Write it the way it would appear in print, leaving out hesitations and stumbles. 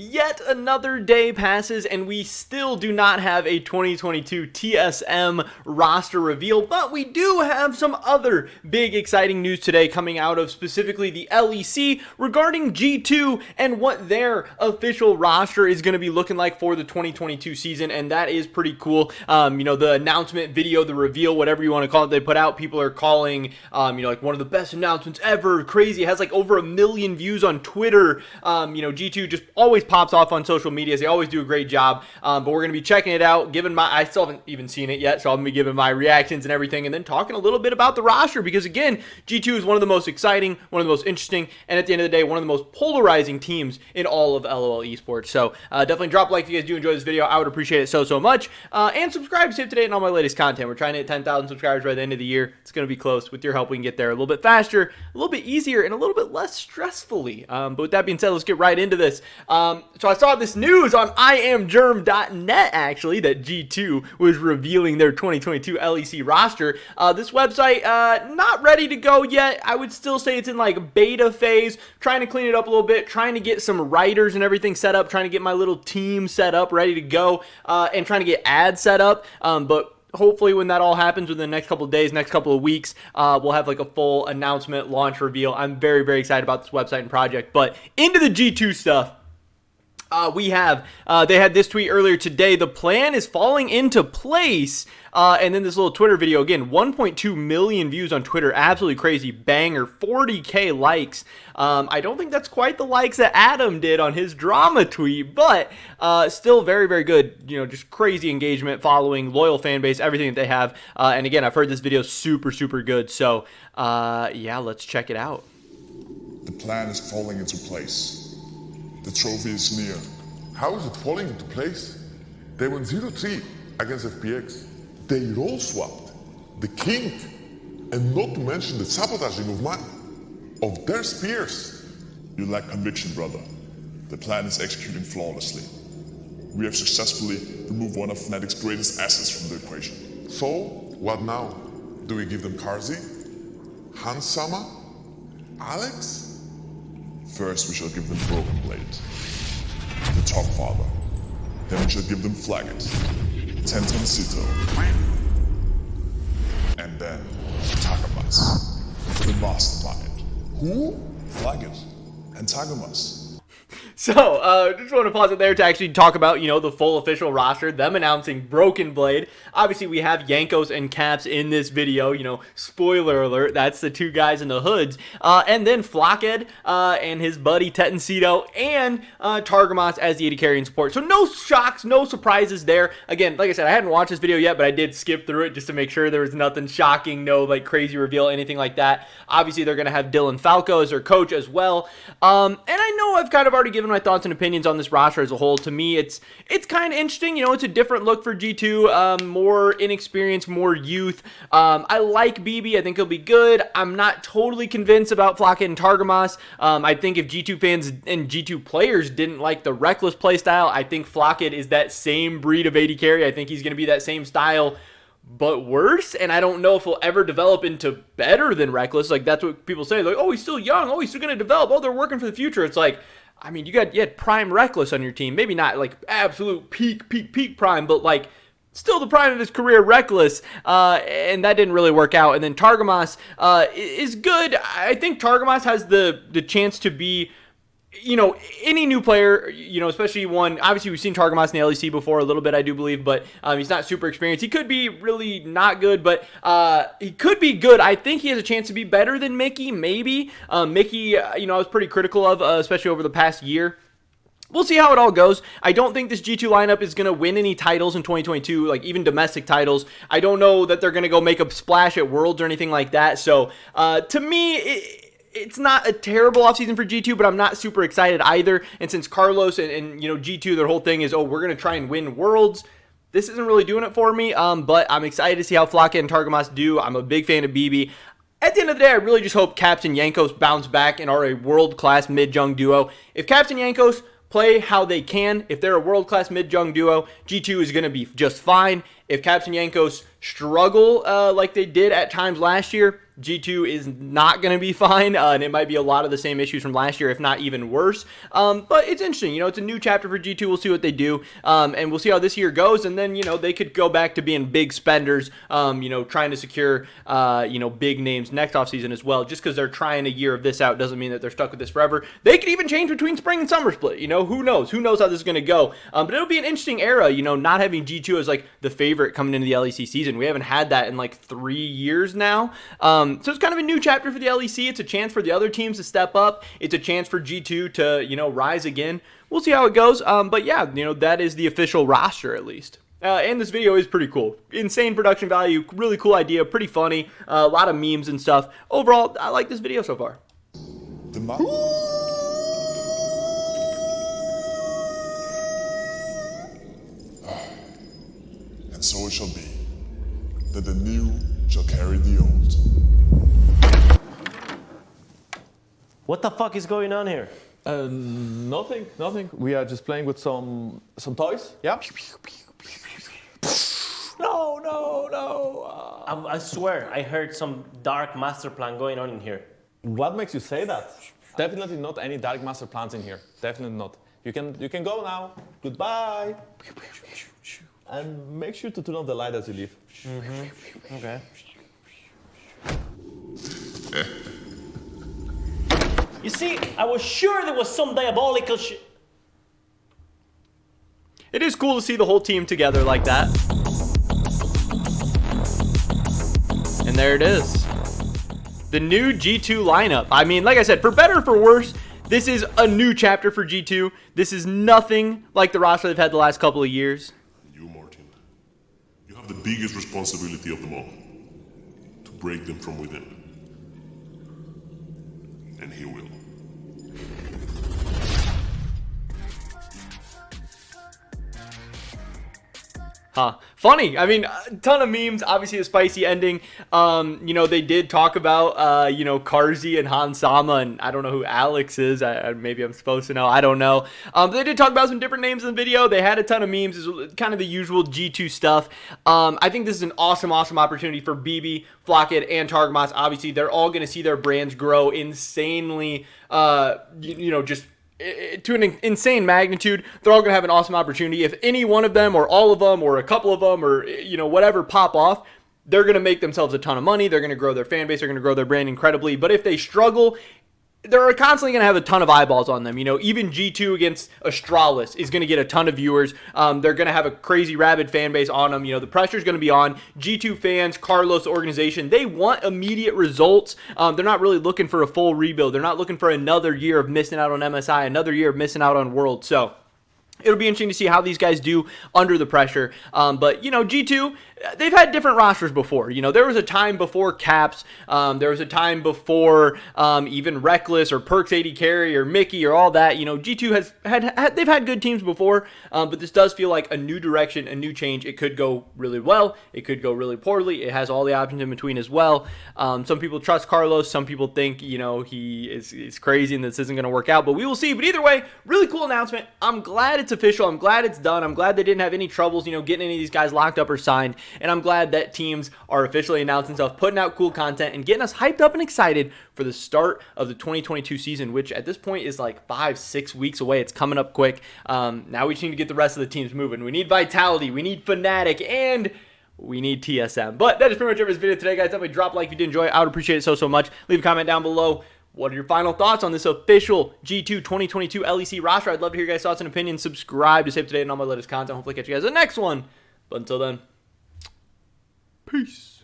Yet another day passes and we still do not have a 2022 TSM roster reveal, but we do have some other big exciting news today coming out of specifically the LEC regarding G2 and what their official roster is going to be looking like for the 2022 season, and that is pretty cool. The announcement video, the reveal, whatever you want to call it, they put out, people are calling, like one of the best announcements ever. Crazy. It has like over 1 million views on Twitter. G2 just always pops off on social media. They always do a great job, but we're going to be checking it out, I still haven't even seen it yet, so I'm going to be giving my reactions and everything, and then talking a little bit about the roster, because again, G2 is one of the most exciting, one of the most interesting, and at the end of the day, one of the most polarizing teams in all of LOL esports. So definitely drop a like if you guys do enjoy this video. I would appreciate it so much, and subscribe to stay up to date on all my latest content. We're trying to hit 10,000 subscribers by the end of the year. It's going to be close. With your help, we can get there a little bit faster, a little bit easier, and a little bit less stressfully. But with that being said, let's get right into this. So I saw this news on IamGerm.net, actually, that G2 was revealing their 2022 LEC roster. This website, not ready to go yet. I would still say it's in like beta phase, trying to clean it up a little bit, trying to get some writers and everything set up, trying to get my little team set up, ready to go, and trying to get ads set up. But hopefully when that all happens within the next couple of days, next couple of weeks, we'll have like a full announcement, launch, reveal. I'm very excited about this website and project. But into the G2 stuff. They had this tweet earlier today. The plan is falling into place. And then this little Twitter video, again, 1.2 million views on Twitter. Absolutely crazy. Banger. 40K likes. I don't think that's quite the likes that Adam did on his drama tweet, but still very good. Just crazy engagement, following, loyal fan base, everything that they have. And again, I've heard this video super good. So, yeah, let's check it out. The plan is falling into place. The trophy is near. How is it falling into place? They won 0-3 against FPX. They role swapped, the king, and not to mention the sabotaging of their spears. You lack conviction, brother. The plan is executing flawlessly. We have successfully removed one of Fnatic's greatest assets from the equation. So, what now? Do we give them Karzi? Hansama? Alex? First, we shall give them Broken Blade, the Top Father. Then we shall give them Flaggett, Tentoncito, and then Tagamas, the Mastermind. Who? Flaggett and Tagamas. So, just want to pause it there to actually talk about, the full official roster, them announcing Broken Blade. Obviously, we have Jankos and Caps in this video, spoiler alert, that's the two guys in the hoods. And then Flockhead and his buddy Tettencito and Targamas as the AD carry and support. So no shocks, no surprises there. Again, like I said, I hadn't watched this video yet, but I did skip through it just to make sure there was nothing shocking, no like crazy reveal, anything like that. Obviously, they're going to have Dylan Falco as their coach as well. And I know I've kind of already given my thoughts and opinions on this roster as a whole. To me, it's kind of interesting. It's a different look for G2, more inexperienced, more youth. I like BB. I think he'll be good. I'm not totally convinced about Flockett and Targamas. I think if G2 fans and G2 players didn't like the Reckless playstyle, I think Flockett is that same breed of AD carry. I think he's going to be that same style, but worse, and I don't know if he'll ever develop into better than Reckless. Like, that's what people say. Like, oh, he's still young. Oh, he's still going to develop. Oh, they're working for the future. It's like, I mean, you had prime Reckless on your team. Maybe not like absolute peak prime, but like still the prime of his career Reckless, and that didn't really work out. And then Targamas is good. I think Targamas has the chance to be, any new player, especially one, obviously we've seen Targamas in the LEC before a little bit, I do believe, but he's not super experienced. He could be really not good, but he could be good. I think he has a chance to be better than Mickey, maybe. Mickey, I was pretty critical of, especially over the past year. We'll see how it all goes. I don't think this G2 lineup is going to win any titles in 2022, like even domestic titles. I don't know that they're going to go make a splash at Worlds or anything like that. So, to me, it's not a terrible offseason for G2, but I'm not super excited either. And since Carlos and G2, their whole thing is, oh, we're going to try and win Worlds, this isn't really doing it for me. But I'm excited to see how Flocka and Targamas do. I'm a big fan of BB. At the end of the day, I really just hope Caps and Jankos bounce back and are a world-class mid-jung duo. If Caps and Jankos play how they can, if they're a world-class mid-jung duo, G2 is going to be just fine. If Caps and Jankos struggle like they did at times last year, G2 is not going to be fine, and it might be a lot of the same issues from last year, if not even worse. But it's interesting. It's a new chapter for G2. We'll see what they do, and we'll see how this year goes. And then, they could go back to being big spenders, trying to secure, big names next offseason as well. Just because they're trying a year of this out doesn't mean that they're stuck with this forever. They could even change between spring and summer split. Who knows? Who knows how this is going to go? But it'll be an interesting era, not having G2 as like the favorite coming into the LEC season. We haven't had that in like 3 years now. So it's kind of a new chapter for the LEC. It's a chance for the other teams to step up. It's a chance for G2 to, rise again. We'll see how it goes. But yeah, that is the official roster at least. And this video is pretty cool. Insane production value, really cool idea, pretty funny, a lot of memes and stuff. Overall, I like this video so far. And so it shall be, that the new shall carry the old. What the fuck is going on here? Nothing. We are just playing with some toys. Yeah. No. I swear, I heard some dark master plan going on in here. What makes you say that? Definitely not any dark master plans in here. Definitely not. You can go now. Goodbye. And make sure to turn off the light as you leave. Okay. You see, I was sure there was some diabolical shit. It is cool to see the whole team together like that. And there it is. The new G2 lineup. I mean, like I said, for better or for worse, this is a new chapter for G2. This is nothing like the roster they've had the last couple of years. You, Martin, you have the biggest responsibility of them all. To break them from within. And he will. Funny. I mean, a ton of memes. Obviously, a spicy ending. They did talk about, Carzzy and Hans Sama, and I don't know who Alex is. Maybe I'm supposed to know. I don't know. They did talk about some different names in the video. They had a ton of memes. It's kind of the usual G2 stuff. I think this is an awesome opportunity for BB, Flockit, and Targamas. Obviously, they're all going to see their brands grow insanely, just to an insane magnitude. They're all going to have an awesome opportunity. If any one of them or all of them or a couple of them or, whatever pop off, they're going to make themselves a ton of money. They're going to grow their fan base. They're going to grow their brand incredibly. But if they struggle, they're constantly going to have a ton of eyeballs on them. Even G2 against Astralis is going to get a ton of viewers. They're going to have a crazy rabid fan base on them. The pressure's going to be on. G2 fans, Carlos, organization, they want immediate results. They're not really looking for a full rebuild. They're not looking for another year of missing out on MSI, another year of missing out on World. So it'll be interesting to see how these guys do under the pressure. But, G2, they've had different rosters before. There was a time before Caps. There was a time before even Reckless or Perks 80 Carry or Mickey or all that. G2 has they've had good teams before, but this does feel like a new direction, a new change. It could go really well. It could go really poorly. It has all the options in between as well. Some people trust Carlos. Some people think, he is crazy and this isn't going to work out, but we will see. But either way, really cool announcement. I'm glad it's official. I'm glad it's done. I'm glad they didn't have any troubles, getting any of these guys locked up or signed. And I'm glad that teams are officially announcing stuff, putting out cool content, and getting us hyped up and excited for the start of the 2022 season, which at this point is like 5-6 weeks away. It's coming up quick. Now we just need to get the rest of the teams moving. We need Vitality, we need Fnatic, and we need TSM. But that is pretty much everybody's video today, guys. Definitely drop a like if you did enjoy it. I would appreciate it so much. Leave a comment down below. What are your final thoughts on this official G2 2022 LEC roster? I'd love to hear your guys' thoughts and opinions. Subscribe to stay up to date on all my latest content. Hopefully catch you guys in the next one. But until then, peace.